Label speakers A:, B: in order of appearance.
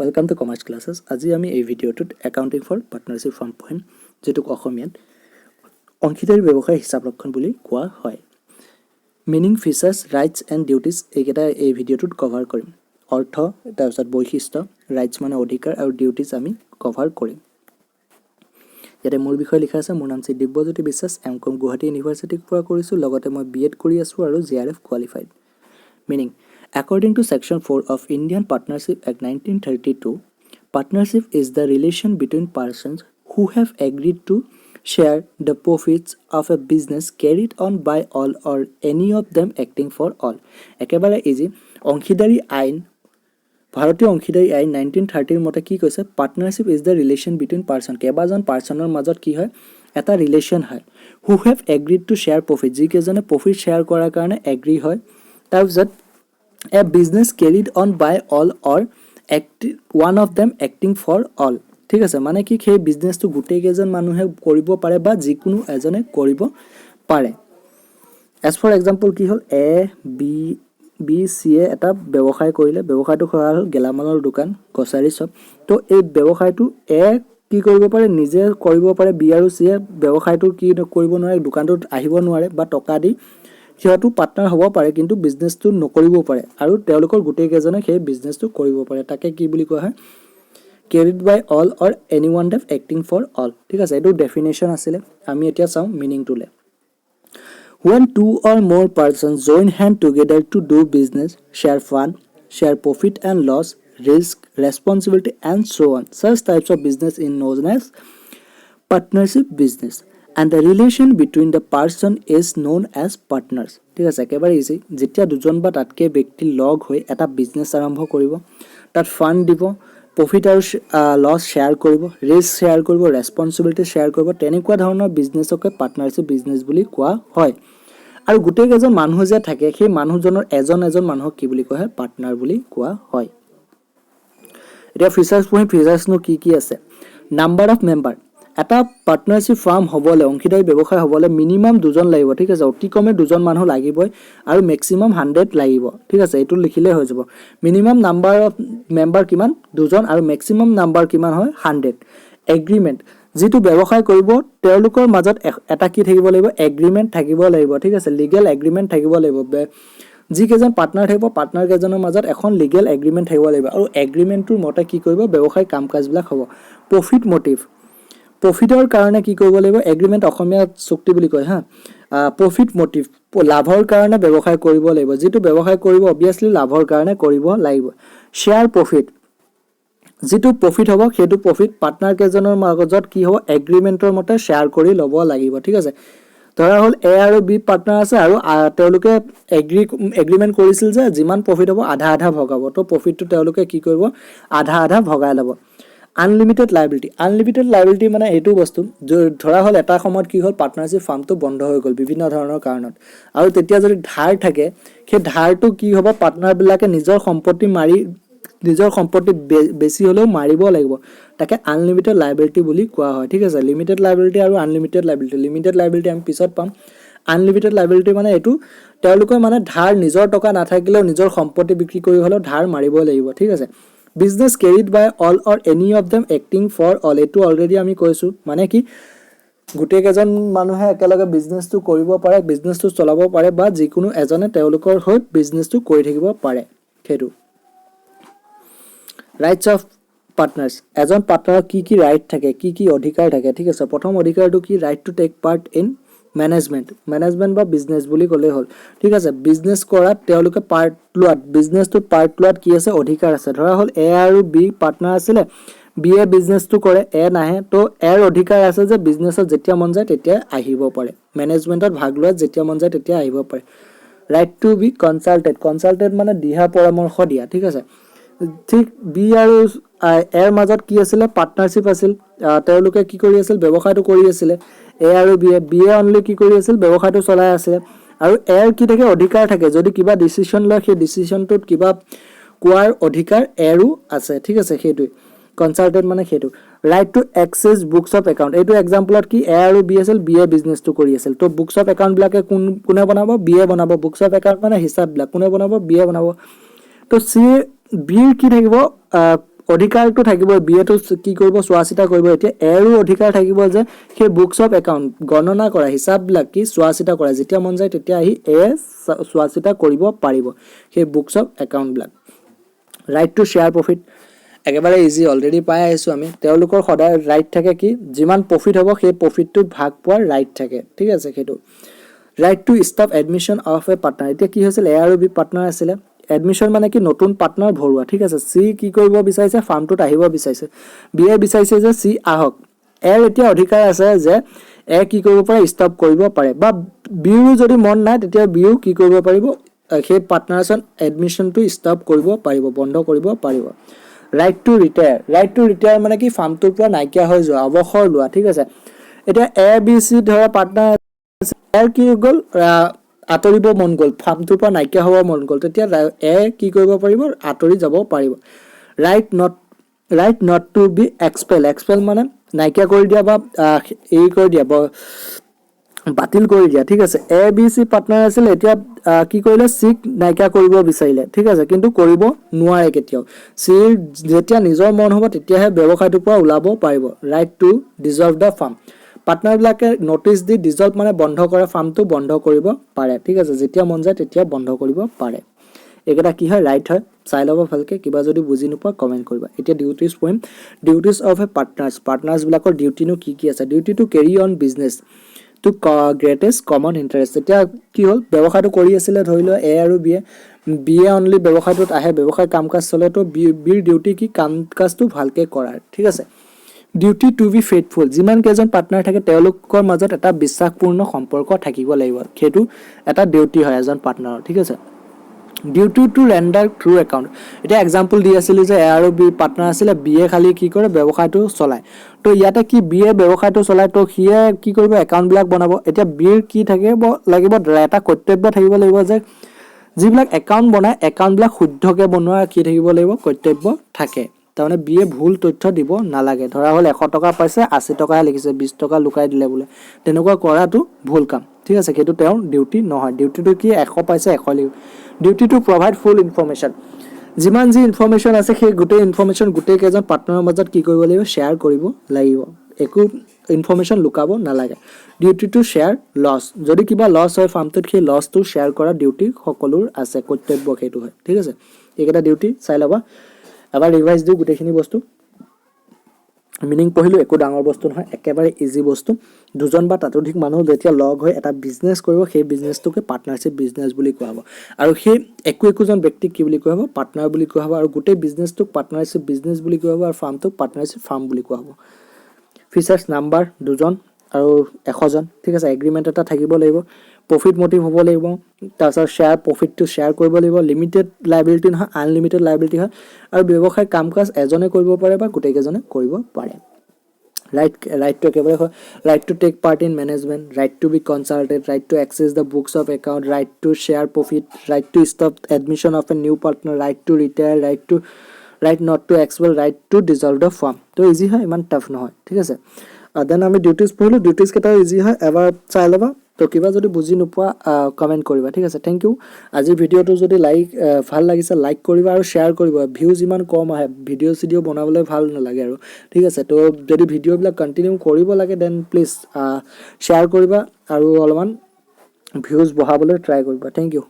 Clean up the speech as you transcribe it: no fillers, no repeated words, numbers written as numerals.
A: Welcome to Commerce Classes. আজি আমি এই ভিডিঅ'টোত একাউণ্টিং ফৰ পাৰ্টনাৰশ্বিপ ফাৰ্ম পঢ়িম, যেটোক অসমীয়াত অংশীদাৰী ব্যৱসায় হিচাপ ৰক্ষণ বুলি কোৱা হয়। Meaning, features, rights and duties এইকেইটা এই ভিডিঅ'টোত কভাৰ কৰিম। অৰ্থ, তাৰপিছত বৈশিষ্ট্য, ৰাইটছ মানে অধিকাৰ আৰু ডিউটিজ আমি কভাৰ কৰিম। ইয়াতে মোৰ বিষয়ে লিখা আছে। মোৰ নাম শ্ৰী দিব্যজ্যোতি বিশ্বাস, এম.কম গুৱাহাটী ইউনিভাৰ্চিটিৰ পৰা কৰিছোঁ। লগতে মই B.Ed কৰি আছোঁ আৰু JRF qualified. Meaning, according to Section 4 of Indian Partnership Act 1932, partnership is the relation between persons who have agreed to share the profits of a business carried on by all or any of them acting for all. একেবাৰে easy. অংশীদাৰী আইন, ভাৰতীয় অংশীদাৰী আইন 1930 মতে কি কৈছে? Partnership is the relation between person. কেইবাজন পাৰ্চনৰ মাজত কি হয়? এটা ৰিলেশ্যন হয়। Who have agreed to share profit, যিকেইজনে প্ৰফিট শ্বেয়াৰ কৰাৰ কাৰণে এগ্ৰি হয়। তাৰপিছত a business carried on by all or one of them acting for all. ঠিক আছে, মানে কি সেই বিজনেছটো গোটেই কেইজন মানুহে কৰিব পাৰে বা যিকোনো এজনে কৰিব পাৰে। এজ ফৰ এক্সাম্পল কি হ'ল? বি চিয়ে এটা ব্যৱসায় কৰিলে। ব্যৱসায়টো কৰা হ'ল গেলামালৰ দোকান, গ্ৰচাৰী শ্বপ। তো এই ব্যৱসায়টো কি কৰিব পাৰে? নিজে কৰিব পাৰে। বি আৰু চিয়ে ব্যৱসায়টো কি কৰিব নোৱাৰে, দোকানটোত আহিব নোৱাৰে বা টকা দি সিহঁতো পাৰ্টনাৰ হ'ব পাৰে, কিন্তু বিজনেছটো নকৰিব পাৰে আৰু তেওঁলোকৰ গোটেই কেইজনে সেই বিজনেছটো কৰিব পাৰে। তাকে কি বুলি কোৱা হয়? Carried by all or any one them acting for all. ঠিক আছে, এইটো ডেফিনেশ্যন আছিলে। আমি এতিয়া চাওঁ মিনিংটোলে। When two or more persons join hand together to do business, share fun, share profit and loss, risk, responsibility and so on. Such types of business is known as partnership business. And the relation between the person is known as partners. ঠিক আছে, একেবাৰে easy. যেতিয়া দুজন বা তাতকৈ ব্যক্তি লগ হৈ এটা বিজনেছ আৰম্ভ কৰিব, তাত ফাণ্ড দিব, প্ৰফিট আৰু লছ শ্বেয়াৰ কৰিব, ৰিস্ক শ্বেয়াৰ কৰিব, ৰেছপনচিবিলিটি শ্বেয়াৰ কৰিব, তেনেকুৱা ধৰণৰ বিজনেছকে পাৰ্টনাৰশ্বিপ বিজনেছ বুলি কোৱা হয়। আৰু গোটেই কেইজন মানুহ যে থাকে, সেই মানুহজনৰ এজন মানুহক কি বুলি কোৱা হয়? পাৰ্টনাৰ বুলি কোৱা হয়। এতিয়া ফিচাৰ্ছ পঢ়ি, ফিচাৰ্ছনো কি কি আছে? Number of member. এটা পাৰ্টনাৰশ্বিপ ফাৰ্ম হ'বলৈ, অংশীদাৰী ব্যৱসায় হ'বলৈ মিনিমাম দুজন লাগিব। ঠিক আছে, অতি কমে দুজন মানুহ লাগিবই আৰু মেক্সিমাম 100 লাগিব। ঠিক আছে, এইটো লিখিলেই হৈ যাব। মিনিমাম নাম্বাৰ অফ মেম্বাৰ কিমান? দুজন আৰু মেক্সিমাম নাম্বাৰ কিমান হয়? 100। এগ্ৰিমেণ্ট, যিটো ব্যৱসায় কৰিব তেওঁলোকৰ মাজত এটা কি থাকিব লাগিব? এগ্ৰিমেণ্ট থাকিব লাগিব। ঠিক আছে, লিগেল এগ্ৰিমেণ্ট থাকিব লাগিব। যিকেইজন পাৰ্টনাৰ থাকিব, পাৰ্টনাৰ কেইজনৰ মাজত এখন লিগেল এগ্ৰিমেণ্ট থাকিব লাগিব আৰু এগ্ৰিমেণ্টটোৰ মতে কি কৰিব? ব্যৱসায় কাম কাজবিলাক হ'ব। প্ৰফিট মটিভ, প্ৰফিটৰ কাৰণে কি কৰিব লাগিব? এগ্ৰিমেণ্ট অসমীয়াত চুক্তি বুলি কয় হা। প্ৰফিট মটিভ, লাভৰ কাৰণে ব্যৱসায় কৰিব লাগিব। যিটো ব্যৱসায় কৰিব অবভিয়াছলি লাভৰ কাৰণে কৰিব লাগিব। শ্বেয়াৰ প্ৰফিট, যিটো প্ৰফিট হ'ব সেইটো প্ৰফিট পাৰ্টনাৰ কেইজনৰ মাজত কি হ'ব? এগ্ৰিমেণ্টৰ মতে শ্বেয়াৰ কৰি ল'ব লাগিব। ঠিক আছে, ধৰা হ'ল এ আৰু বি পাৰ্টনাৰ আছে আৰু তেওঁলোকে এগ্ৰিমেণ্ট কৰিছিল যে যিমান প্ৰফিট হ'ব আধা আধা ভগাব। তো প্ৰফিটটো তেওঁলোকে কি কৰিব? আধা আধা ভগাই ল'ব। আনলিমিটেড লাইবিলিটি, আনলিমিটেড লাইবিলিটি মানে এইটো বস্তু, ধৰা হ'ল এটা সময়ত কি হ'ল? পাৰ্টনাৰশ্বিপ ফাৰ্মটো বন্ধ হৈ গ'ল বিভিন্ন ধৰণৰ কাৰণত, আৰু তেতিয়া যদি ধাৰ থাকে, সেই ধাৰটো কি হ'ব? পাৰ্টনাৰবিলাকে নিজৰ সম্পত্তি বেছি হ'লেও মাৰিব লাগিব। তাকে আনলিমিটেড লাইবিলিটি বুলি কোৱা হয়। ঠিক আছে, লিমিটেড লাইবিলিটি আৰু আনলিমিটেড লাইবিলিটি। লিমিটেড লাইবিলিটি আমি পিছত পাম। আনলিমিটেড লাইবিলিটি মানে এইটো তেওঁলোকে মানে ধাৰ, নিজৰ টকা নাথাকিলেও নিজৰ সম্পত্তি বিক্ৰী কৰি হ'লেও ধাৰ মাৰিব লাগিব। ঠিক আছে। Business carried by all or any of them acting for all, এইটো অলৰেডি আমি কৈছোঁ। মানে কি গোটেই কেইজন মানুহে একেলগে বিজনেছটো কৰিব পাৰে, বিজনেছটো চলাব পাৰে বা যিকোনো এজনে তেওঁলোকৰ হৈ বিজনেছটো কৰি থাকিব পাৰে, সেইটো। ৰাইটছ অফ পাৰ্টনাৰ্ছ, এজন পাৰ্টনাৰৰ কি কি ৰাইট থাকে, কি কি অধিকাৰ থাকে? ঠিক আছে, প্ৰথম অধিকাৰটো কি? Right to take part in management বা বিজনেছ বুলি ক'লেই হ'ল। ঠিক আছে, বিজনেছ কৰাত তেওঁলোকে পাৰ্ট লোৱাত, বিজনেছটোত পাৰ্ট লোৱাত কি আছে? অধিকাৰ আছে। ধৰা হ'ল এ আৰু বি পাৰ্টনাৰ আছিলে, বি এ বিজনেছটো কৰে, এ নাহে, তো এৰ অধিকাৰ আছে যে বিজনেছত যেতিয়া মন যায় তেতিয়া আহিব পাৰে, মেনেজমেণ্টত ভাগ লোৱাত যেতিয়া মন যায় তেতিয়া আহিব পাৰে। ৰাইট টু বি কনচাল্টেড মানে দিহা পৰামৰ্শ দিয়া। ঠিক আছে, ঠিক বি আৰু এৰ মাজত কি আছিলে? পাৰ্টনাৰশ্বিপ আছিল। তেওঁলোকে কি কৰি আছিল? ব্যৱসায়টো কৰি আছিলে। এ আৰু বি এ অনলি কি কৰি আছিল? ব্যৱসায়টো চলাই আছিলে। আৰু এৰ কি থাকে? অধিকাৰ থাকে। যদি কিবা ডিচিশ্যন লয়, সেই ডিচিশ্যনটোত কিবা কোৱাৰ অধিকাৰ এৰো আছে। ঠিক আছে, সেইটোৱে কনচাল্টেড মানে সেইটো। Right to access books of account, এইটো এক্সাম্পলত কি? এ আৰু বি আছিল, বি এ বিজনেছটো কৰি আছিল। তো বুকছ অফ একাউণ্টবিলাকে কোনে বনাব? বি এ বনাব। বুকছ অফ একাউণ্ট মানে হিচাপবিলাক কোনে বনাব? বি এ বনাব। তো বিৰ কি থাকিব? অধিকাৰটো থাকিব বিএটো কি কৰিব চোৱা চিতা কৰিব এতিয়া এৰো অধিকাৰ থাকিব যে সেই বুকছ অফ একাউণ্ট গণনা কৰা হিচাপবিলাক কি চোৱা চিতা কৰা যেতিয়া মন যায় তেতিয়া আহি এ চোৱা চিতা কৰিব পাৰিব সেই বুকছ অফ একাউণ্টবিলাক ৰাইট টু শ্বেয়াৰ প্ৰফিট একেবাৰে ইজি অলৰেডি পাই আহিছোঁ আমি তেওঁলোকৰ সদায় ৰাইট থাকে কি যিমান প্ৰফিট হ'ব সেই প্ৰফিটটোত ভাগ পোৱাৰ ৰাইট থাকে ঠিক আছে সেইটো right to stop admission of A partner এতিয়া কি হৈছিল এ আৰু বি পাৰ্টনাৰ আছিলে এডমিশ্যন মানে কি নতুন পাৰ্টনাৰ ভৰোৱা ঠিক আছে চি কি কৰিব বিচাৰিছে ফাৰ্মটোত আহিব বিচাৰিছে বি এ বিচাৰিছে যে চি আহক এৰ এতিয়া অধিকাৰ আছে যে এ কি কৰিব পাৰে ষ্টপ কৰিব পাৰে বা বিও যদি মন নাই তেতিয়া বিও কি কৰিব পাৰিব সেই পাৰ্টনাৰছন এডমিশ্যনটো ষ্টপ কৰিব পাৰিব বন্ধ কৰিব পাৰিব ৰাইট টু ৰিটায়াৰ মানে কি ফাৰ্মটোৰ পৰা নাইকিয়া হৈ যোৱা অৱসৰ লোৱা ঠিক আছে এতিয়া এ বি চি ধৰা পাৰ্টনাৰ এৰ কি গ'ল আঁতৰিব মন গ'ল ফাৰ্মটোৰ পৰা নাইকিয়া হ'ব মন গ'ল তেতিয়া এ কি কৰিব পাৰিব আঁতৰি যাব পাৰিব right not to be expel মানে নাইকিয়া কৰি দিয়া বা এই কৰি দিয়া বাতিল কৰি দিয়া ঠিক আছে এ বি চি পাৰ্টনাৰ আছিল এতিয়া কি কৰিলে চিক নাইকিয়া কৰিব বিচাৰিলে ঠিক আছে কিন্তু কৰিব নোৱাৰে কেতিয়াও চিৰ যেতিয়া নিজৰ মন হ'ব তেতিয়াহে ব্যৱসায়টোৰ পৰা ওলাব পাৰিব right to dissolve the firm পাৰ্টনাৰবিলাকে নটিচ দি ডিজলভ মানে বন্ধ কৰা ফাৰ্মটো বন্ধ কৰিব পাৰে ঠিক আছে যেতিয়া মন যায় তেতিয়া বন্ধ কৰিব পাৰে এইকেইটা কি হয় ৰাইট হয় চাই ল'ব ভালকৈ কিবা যদি বুজি নোপোৱা কমেণ্ট কৰিবা এতিয়া ডিউটিজ পঢ়িম ডিউটিজ অফ এ পাৰ্টনাৰ্ছবিলাকৰ ডিউটিনো কি কি আছে duty to carry on business to greatest common interest এতিয়া কি হ'ল ব্যৱসায়টো কৰি আছিলে ধৰি লোৱা এ আৰু বি এ অনলি ব্যৱসায়টোত আহে ব্যৱসায় কাম কাজ চলে তো বিৰ ডিউটি কি কাম কাজটো ভালকৈ কৰাৰ ঠিক আছে ডিউটি টু বি ফেইথফুল যিমান কেইজন পাৰ্টনাৰ থাকে তেওঁলোকৰ মাজত এটা বিশ্বাসপূৰ্ণ সম্পৰ্ক থাকিব লাগিব সেইটো এটা ডিউটি হয় এজন পাৰ্টনাৰৰ ঠিক আছে duty two render through account এতিয়া এক্সাম্পল দি আছিলোঁ যে এ আৰু বি পাৰ্টনাৰ আছিলে বি এ খালি কি কৰে ব্যৱসায়টো চলায় তো ইয়াতে কি বি এ ব্যৱসায়টো চলায় তো সিয়ে কি কৰিব একাউণ্টবিলাক বনাব এতিয়া বিৰ কি থাকিব লাগিব এটা কৰ্তব্য থাকিব লাগিব যে যিবিলাক একাউণ্ট বনায় একাউণ্টবিলাক শুদ্ধকৈ বনোৱা কি থাকিব লাগিব কৰ্তব্য থাকে তাৰমানে বি এ ভুল তথ্য দিব নালাগে ধৰা হ'ল 100 টকা পাইছে 80 টকাহে লিখিছে 20 টকা লুকাই দিলে বোলে তেনেকুৱা কৰাটো ভুল কাম ঠিক আছে সেইটো তেওঁৰ ডিউটি নহয় ডিউটিটো কি 100 পাইছে 100 লিখ duty to provide full information যিমান যি ইনফৰমেশ্যন আছে সেই গোটেই ইনফৰমেশ্যন গোটেই কেইজন পাৰ্টনাৰৰ মাজত কি কৰিব লাগিব শ্বেয়াৰ কৰিব লাগিব একো ইনফৰমেশ্যন লুকাব নালাগে ডিউটি টু শ্বেয়াৰ লছ যদি কিবা লছ হয় ফাৰ্মটোত সেই লছটো শ্বেয়াৰ কৰা ডিউটি সকলোৰ আছে কৰ্তব্য সেইটো হয় ঠিক আছে এইকেইটা ডিউটি চাই ল'বা এবাৰ ৰিভাইজ দিওঁ গোটেইখিনি বস্তু মিনিং পঢ়িলোঁ একো ডাঙৰ বস্তু নহয় একেবাৰে ইজি বস্তু দুজন বা তাতোধিক মানুহ যেতিয়া লগ হৈ এটা বিজনেছ কৰিব সেই বিজনেছটোকে পাৰ্টনাৰশ্বিপ বিজনেছ বুলি কোৱা হ'ব আৰু সেই একোজন ব্যক্তিক কি বুলি কোৱা হ'ব পাৰ্টনাৰ বুলি কোৱা হ'ব আৰু গোটেই বিজনেছটোক পাৰ্টনাৰশ্বিপ বিজনেছ বুলি কোৱা হ'ব আৰু ফাৰ্মটোক পাৰ্টনাৰশ্বিপ ফাৰ্ম বুলি কোৱা হ'ব ফিচাৰ্ছ নাম্বাৰ দুজন আৰু 100জন ঠিক আছে এগ্ৰিমেণ্ট এটা থাকিব লাগিব প্ৰফিট মটিভ হ'ব লাগিব তাৰপিছত শ্বেয়াৰ প্ৰফিটটো শ্বেয়াৰ কৰিব লাগিব লিমিটেড লাইবিলিটি নহয় আনলিমিটেড লাইবিলিটি হয় আৰু ব্যৱসায় কাম কাজ এজনে কৰিব পাৰে বা গোটেইকেইজনে কৰিব পাৰে ৰাইটটো একেবাৰে হয় right to take part in management right to be consulted right to access the books of account right to share profit right to stop admission of a new partner right to retire right not to expel right to dissolve the firm তো easy হয় ইমান tough নহয় ঠিক আছে then আমি duties পঢ়িলোঁ duties কেইটাও easy হয় এবাৰ চাই ল'বা তো কিবা যদি বুজি নোপোৱা কমেণ্ট কৰিবা ঠিক আছে থেংক ইউ আজিৰ ভিডিঅ'টো যদি ভাল লাগিছে লাইক কৰিবা আৰু শ্বেয়াৰ কৰিবা ভিউজ ইমান কম আহে ভিডিঅ' বনাবলৈ ভাল নালাগে আৰু ঠিক আছে তো যদি ভিডিঅ'বিলাক কণ্টিনিউ কৰিব লাগে দেন প্লিজ শ্বেয়াৰ কৰিবা আৰু অলপমান ভিউজ বঢ়াবলৈ ট্ৰাই কৰিবা থেংক ইউ